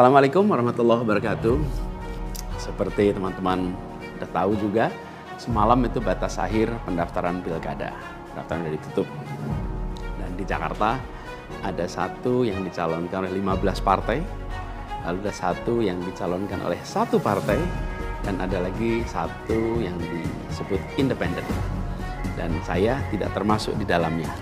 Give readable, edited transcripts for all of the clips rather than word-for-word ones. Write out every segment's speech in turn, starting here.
Assalamualaikum warahmatullahi wabarakatuh. Seperti teman-teman sudah tahu juga, semalam itu batas akhir pendaftaran pilkada. Pendaftaran sudah ditutup. Dan di Jakarta ada satu yang dicalonkan oleh 15 partai, lalu ada satu yang dicalonkan oleh satu partai, dan ada lagi satu yang disebut independen. Dan saya tidak termasuk di dalamnya.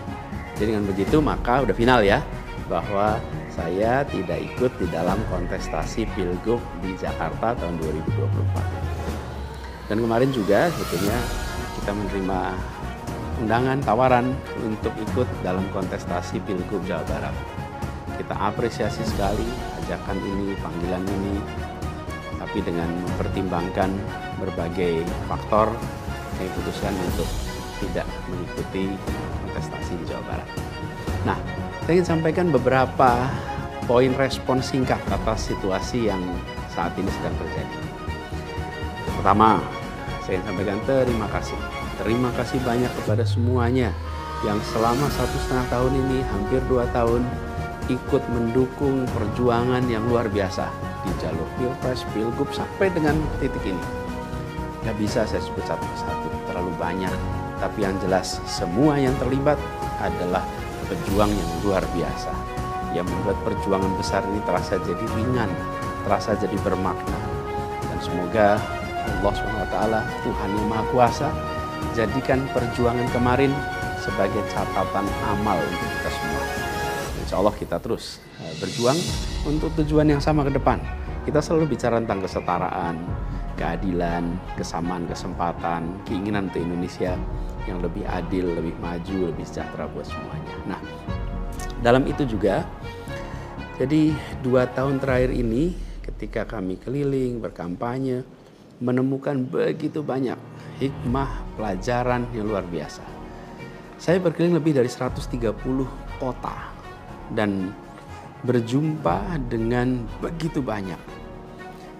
Jadi dengan begitu maka udah final ya, bahwa saya tidak ikut di dalam kontestasi Pilgub di Jakarta tahun 2024. Dan kemarin juga sebetulnya kita menerima undangan tawaran untuk ikut dalam kontestasi Pilgub Jawa Barat. Kita apresiasi sekali ajakan ini, panggilan ini, tapi dengan mempertimbangkan berbagai faktor, saya putuskan untuk tidak mengikuti kontestasi di Jawa Barat. Nah, saya ingin sampaikan beberapa poin respon singkat atas situasi yang saat ini sedang terjadi. Pertama, saya ingin sampaikan terima kasih. Terima kasih banyak kepada semuanya yang selama 1,5 tahun ini, hampir 2 tahun, ikut mendukung perjuangan yang luar biasa di jalur Pilpres, Pilgub, sampai dengan titik ini. Gak bisa saya sebut satu persatu, terlalu banyak. Tapi yang jelas, semua yang terlibat adalah pejuang yang luar biasa, yang membuat perjuangan besar ini terasa jadi ringan, terasa jadi bermakna. Dan semoga Allah SWT, Tuhan yang Maha Kuasa, jadikan perjuangan kemarin sebagai catatan amal untuk kita semua. Insya Allah kita terus berjuang untuk tujuan yang sama ke depan. Kita selalu bicara tentang kesetaraan, keadilan, kesamaan kesempatan, keinginan untuk Indonesia yang lebih adil, lebih maju, lebih sejahtera buat semuanya. Nah, dalam itu juga, jadi 2 tahun terakhir ini ketika kami keliling, berkampanye, menemukan begitu banyak hikmah, pelajaran yang luar biasa. Saya berkeliling lebih dari 130 kota dan berjumpa dengan begitu banyak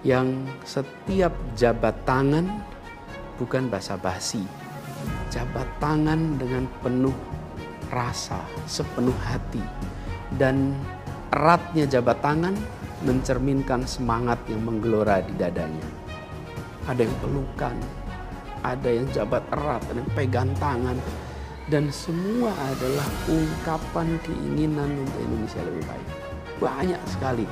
yang setiap jabat tangan bukan basa-basi, jabat tangan dengan penuh rasa, sepenuh hati, dan eratnya jabat tangan mencerminkan semangat yang menggelora di dadanya. Ada yang pelukan, ada yang jabat erat, ada yang pegang tangan, dan semua adalah ungkapan keinginan untuk Indonesia lebih baik. Banyak sekali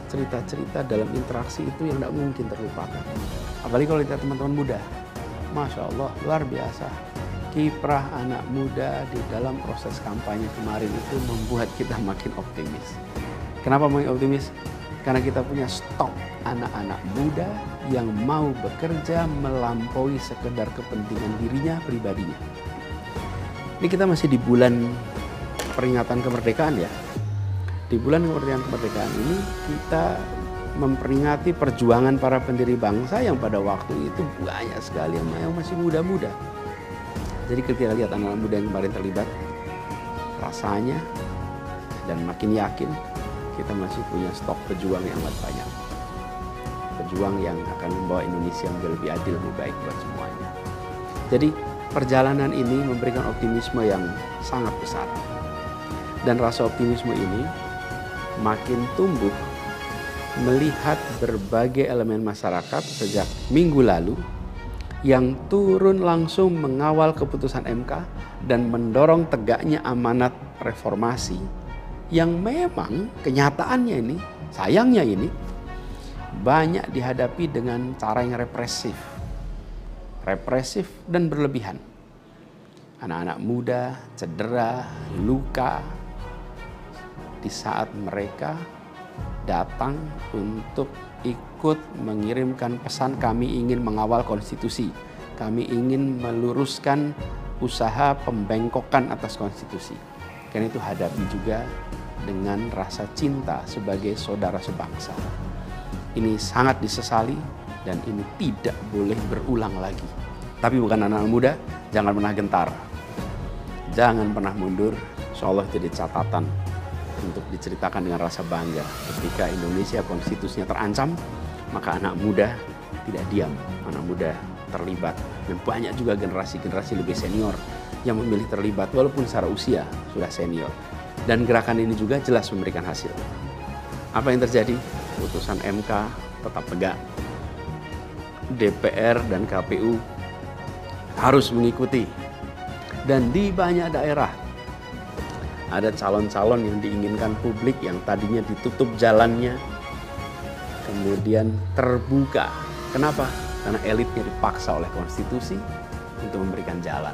cerita-cerita dalam interaksi itu yang tidak mungkin terlupakan. Apalagi kalau lihat teman-teman muda, Masya Allah, luar biasa. Kiprah anak muda di dalam proses kampanye kemarin itu membuat kita makin optimis. Kenapa makin optimis? Karena kita punya stok anak-anak muda yang mau bekerja melampaui sekedar kepentingan dirinya, pribadinya. Ini kita masih di bulan peringatan kemerdekaan ya. Di bulan kemerdekaan ini kita memperingati perjuangan para pendiri bangsa yang pada waktu itu banyak sekali yang masih muda-muda. Jadi ketika lihat anak-anak muda yang kemarin terlibat, rasanya dan makin yakin kita masih punya stok pejuang yang amat banyak. Pejuang yang akan membawa Indonesia menjadi lebih adil, lebih baik buat semuanya. Jadi perjalanan ini memberikan optimisme yang sangat besar. Dan rasa optimisme ini makin tumbuh melihat berbagai elemen masyarakat sejak minggu lalu yang turun langsung mengawal keputusan MK dan mendorong tegaknya amanat reformasi yang memang kenyataannya ini, sayangnya ini, banyak dihadapi dengan cara yang represif dan berlebihan. Anak-anak muda cedera, luka di saat mereka datang untuk ikut mengirimkan pesan kami ingin mengawal konstitusi. Kami ingin meluruskan usaha pembengkokan atas konstitusi. Karena itu hadapi juga dengan rasa cinta sebagai saudara sebangsa. Ini sangat disesali dan ini tidak boleh berulang lagi. Tapi bukan anak-anak muda, jangan pernah gentar. Jangan pernah mundur. Insyaallah itu jadi catatan untuk diceritakan dengan rasa bangga. Ketika Indonesia konstitusinya terancam, maka anak muda tidak diam, anak muda terlibat. Dan banyak juga generasi-generasi lebih senior yang memilih terlibat walaupun secara usia sudah senior. Dan gerakan ini juga jelas memberikan hasil. Apa yang terjadi? putusan MK tetap tegak. DPR dan KPU harus mengikuti. Dan di banyak daerah ada calon-calon yang diinginkan publik yang tadinya ditutup jalannya, kemudian terbuka. Kenapa? Karena elitnya dipaksa oleh konstitusi untuk memberikan jalan.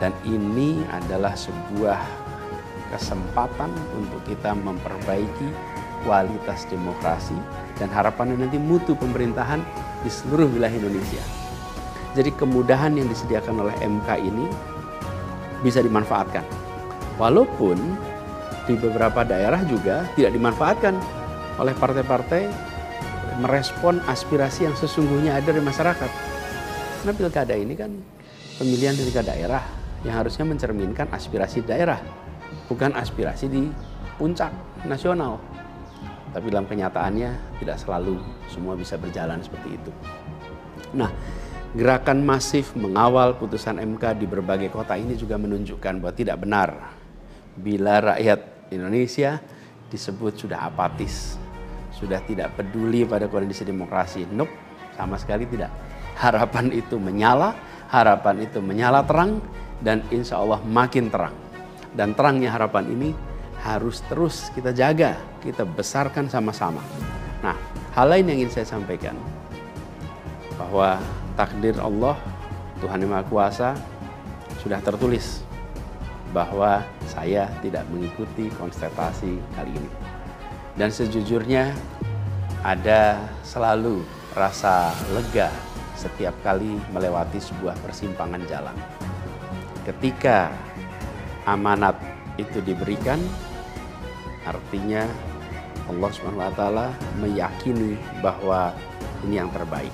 Dan ini adalah sebuah kesempatan untuk kita memperbaiki kualitas demokrasi dan harapannya nanti mutu pemerintahan di seluruh wilayah Indonesia. Jadi kemudahan yang disediakan oleh MK ini bisa dimanfaatkan. Walaupun di beberapa daerah juga tidak dimanfaatkan oleh partai-partai merespon aspirasi yang sesungguhnya ada di masyarakat. Karena pilkada ini kan pemilihan di tingkat daerah yang harusnya mencerminkan aspirasi daerah, bukan aspirasi di puncak nasional. Tapi dalam kenyataannya tidak selalu semua bisa berjalan seperti itu. Nah, gerakan masif mengawal putusan MK di berbagai kota ini juga menunjukkan bahwa tidak benar bila rakyat Indonesia disebut sudah apatis, sudah tidak peduli pada kondisi demokrasi. Nope, sama sekali tidak. Harapan itu menyala, harapan itu menyala terang, dan insya Allah makin terang. Dan terangnya harapan ini harus terus kita jaga, kita besarkan sama-sama. Nah, hal lain yang ingin saya sampaikan, bahwa takdir Allah, Tuhan Yang Maha Kuasa, sudah tertulis bahwa saya tidak mengikuti kontestasi kali ini. Dan sejujurnya ada selalu rasa lega setiap kali melewati sebuah persimpangan jalan. Ketika amanat itu diberikan, artinya Allah SWT meyakini bahwa ini yang terbaik.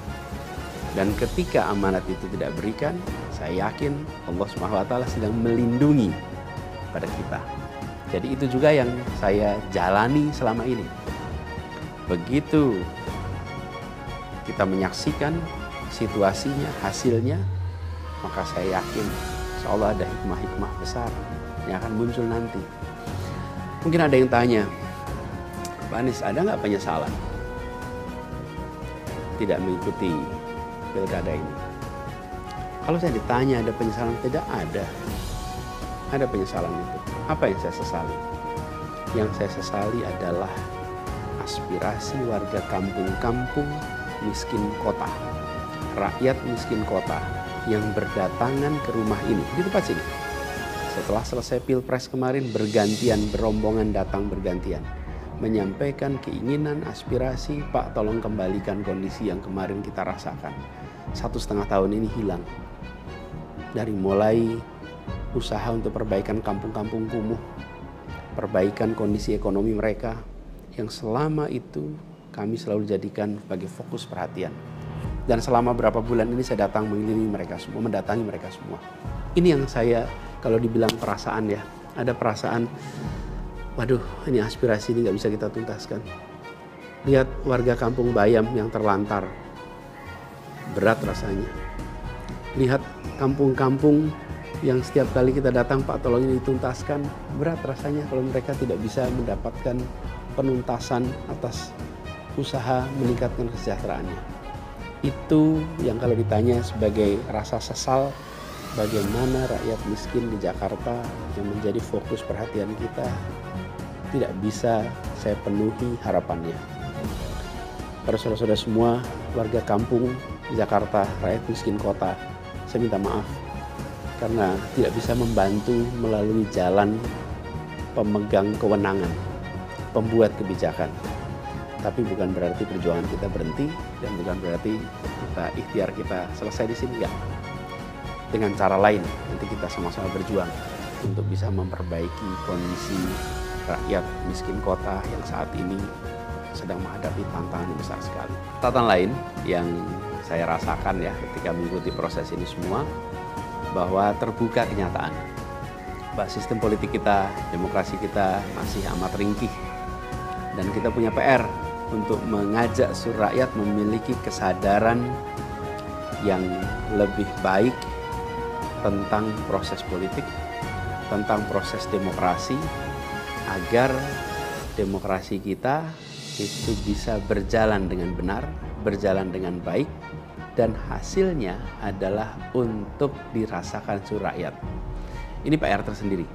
Dan ketika amanat itu tidak berikan, saya yakin Allah SWT sedang melindungi pada kita. Jadi itu juga yang saya jalani selama ini. Begitu kita menyaksikan situasinya, hasilnya, maka saya yakin insya Allah ada hikmah-hikmah besar yang akan muncul nanti. Mungkin ada yang tanya, Pak Anies, ada nggak penyesalan tidak mengikuti pilkada ini? Kalau saya ditanya ada penyesalan, tidak ada. Ada penyesalan itu. Apa yang saya sesali? Yang saya sesali adalah aspirasi warga kampung-kampung miskin kota, rakyat miskin kota yang berdatangan ke rumah ini, di tempat sini. Setelah selesai Pilpres kemarin, berombongan datang bergantian, menyampaikan keinginan, aspirasi, Pak tolong kembalikan kondisi yang kemarin kita rasakan. 1,5 tahun ini hilang. Dari mulai usaha untuk perbaikan kampung-kampung kumuh, perbaikan kondisi ekonomi mereka, yang selama itu kami selalu jadikan sebagai fokus perhatian. Dan selama berapa bulan ini saya datang mengelilingi mereka semua, mendatangi mereka semua. Ini yang saya, kalau dibilang perasaan ya, ada perasaan, waduh ini aspirasi ini nggak bisa kita tuntaskan. Lihat warga kampung Bayam yang terlantar, berat rasanya. Lihat kampung-kampung yang setiap kali kita datang, Pak tolong ini dituntaskan, berat rasanya kalau mereka tidak bisa mendapatkan penuntasan atas usaha meningkatkan kesejahteraannya. Itu yang kalau ditanya sebagai rasa sesal, bagaimana rakyat miskin di Jakarta yang menjadi fokus perhatian kita tidak bisa saya penuhi harapannya. Para saudara-saudara semua, warga kampung di Jakarta, rakyat miskin kota, saya minta maaf karena tidak bisa membantu melalui jalan pemegang kewenangan, pembuat kebijakan. Tapi bukan berarti perjuangan kita berhenti dan bukan berarti ikhtiar kita selesai di sini, enggak. Dengan cara lain nanti kita sama-sama berjuang untuk bisa memperbaiki kondisi rakyat miskin kota yang saat ini sedang menghadapi tantangan yang besar sekali. Tantangan lain yang saya rasakan ya ketika mengikuti proses ini semua, bahwa terbuka kenyataan bahwa sistem politik kita, demokrasi kita masih amat ringkih, dan kita punya PR untuk mengajak seluruh rakyat memiliki kesadaran yang lebih baik tentang proses politik, tentang proses demokrasi, agar demokrasi kita itu bisa berjalan dengan benar, berjalan dengan baik, dan hasilnya adalah untuk dirasakan seluruh rakyat. Ini PR tersendiri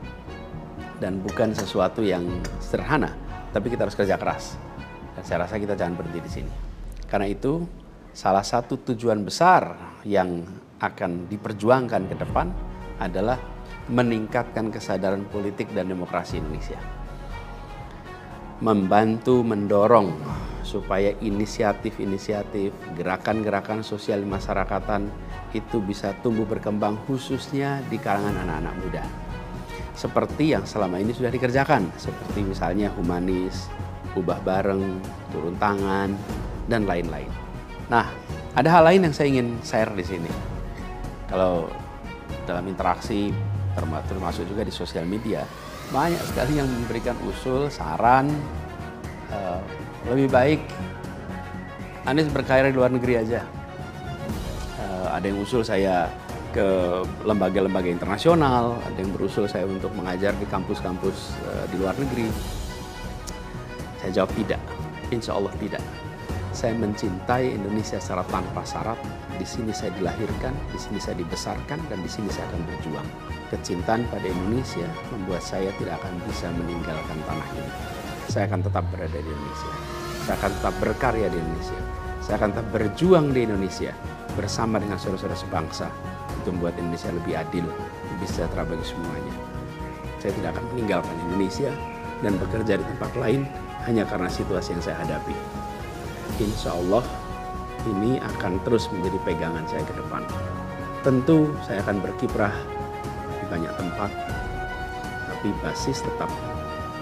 dan bukan sesuatu yang sederhana, tapi kita harus kerja keras. Dan saya rasa kita jangan berhenti di sini. Karena itu, salah satu tujuan besar yang akan diperjuangkan ke depan adalah meningkatkan kesadaran politik dan demokrasi Indonesia. Membantu mendorong supaya inisiatif-inisiatif, gerakan-gerakan sosial masyarakatan itu bisa tumbuh berkembang khususnya di kalangan anak-anak muda. Seperti yang selama ini sudah dikerjakan, seperti misalnya humanis, ubah bareng, turun tangan, dan lain-lain. Nah, ada hal lain yang saya ingin share di sini. Kalau dalam interaksi, termasuk juga di sosial media, banyak sekali yang memberikan usul, saran, lebih baik Anies berkarir di luar negeri aja. Ada yang usul saya ke lembaga-lembaga internasional, ada yang berusul saya untuk mengajar di kampus-kampus di luar negeri. Saya jawab tidak, insya Allah tidak. Saya mencintai Indonesia secara tanpa syarat. Di sini saya dilahirkan, di sini saya dibesarkan, dan di sini saya akan berjuang. Kecintaan pada Indonesia membuat saya tidak akan bisa meninggalkan tanah ini. Saya akan tetap berada di Indonesia. Saya akan tetap berkarya di Indonesia. Saya akan tetap berjuang di Indonesia bersama dengan saudara-saudara sebangsa untuk membuat Indonesia lebih adil, lebih sejahtera bagi semuanya. Saya tidak akan meninggalkan Indonesia dan bekerja di tempat lain hanya karena situasi yang saya hadapi. Insya Allah ini akan terus menjadi pegangan saya ke depan. Tentu saya akan berkiprah di banyak tempat, tapi basis tetap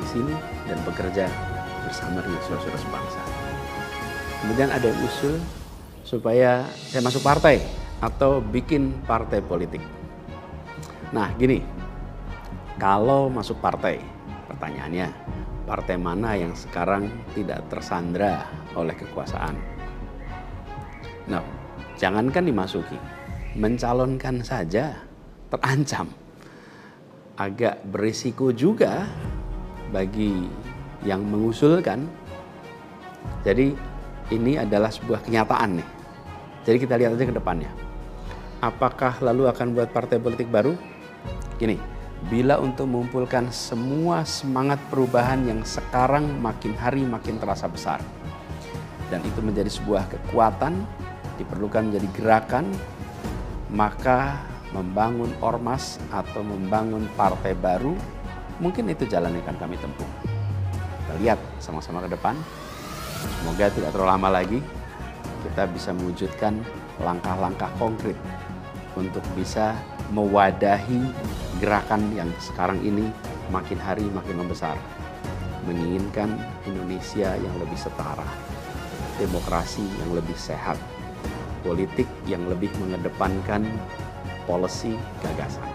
di sini dan bekerja bersama dengan saudara-saudara sebangsa. Kemudian ada yang usul supaya saya masuk partai atau bikin partai politik. Nah gini, kalau masuk partai, pertanyaannya, partai mana yang sekarang tidak tersandra oleh kekuasaan? Nah, jangankan dimasuki, mencalonkan saja terancam. Agak berisiko juga bagi yang mengusulkan. Jadi ini adalah sebuah kenyataan nih. Jadi kita lihat aja ke depannya. Apakah lalu akan buat partai politik baru? Gini, bila untuk mengumpulkan semua semangat perubahan yang sekarang makin hari makin terasa besar, dan itu menjadi sebuah kekuatan, diperlukan menjadi gerakan, maka membangun ormas atau membangun partai baru, mungkin itu jalan yang akan kami tempuh. Kita lihat sama-sama ke depan. Semoga tidak terlalu lama lagi kita bisa mewujudkan langkah-langkah konkret untuk bisa mewadahi gerakan yang sekarang ini makin hari makin membesar. Menginginkan Indonesia yang lebih setara, demokrasi yang lebih sehat, politik yang lebih mengedepankan policy gagasan.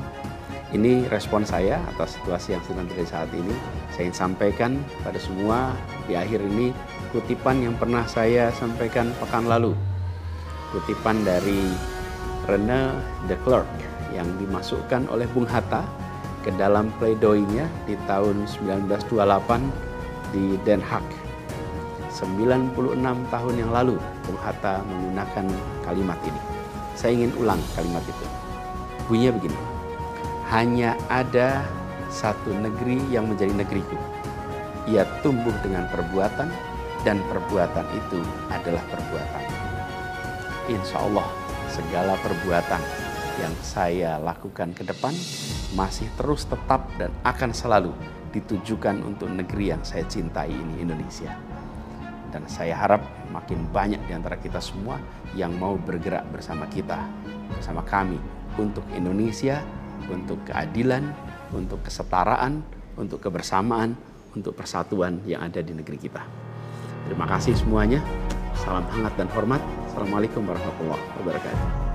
Ini respon saya atas situasi yang sedang terjadi saat ini. Saya ingin sampaikan pada semua di akhir ini kutipan yang pernah saya sampaikan pekan lalu. Kutipan dari René de Klerk yang dimasukkan oleh Bung Hatta ke dalam pleidoinya di tahun 1928 di Den Haag. 96 tahun yang lalu Bung Hatta menggunakan kalimat ini. Saya ingin ulang kalimat itu. Bunyinya begini. Hanya ada satu negeri yang menjadi negeriku. Ia tumbuh dengan perbuatan dan perbuatan itu adalah perbuatan. Insya Allah segala perbuatan yang saya lakukan ke depan masih terus tetap dan akan selalu ditujukan untuk negeri yang saya cintai ini, Indonesia. Dan saya harap makin banyak di antara kita semua yang mau bergerak bersama kita, bersama kami untuk Indonesia, untuk keadilan, untuk kesetaraan, untuk kebersamaan, untuk persatuan yang ada di negeri kita. Terima kasih semuanya. Salam hangat dan hormat. Assalamualaikum warahmatullahi wabarakatuh.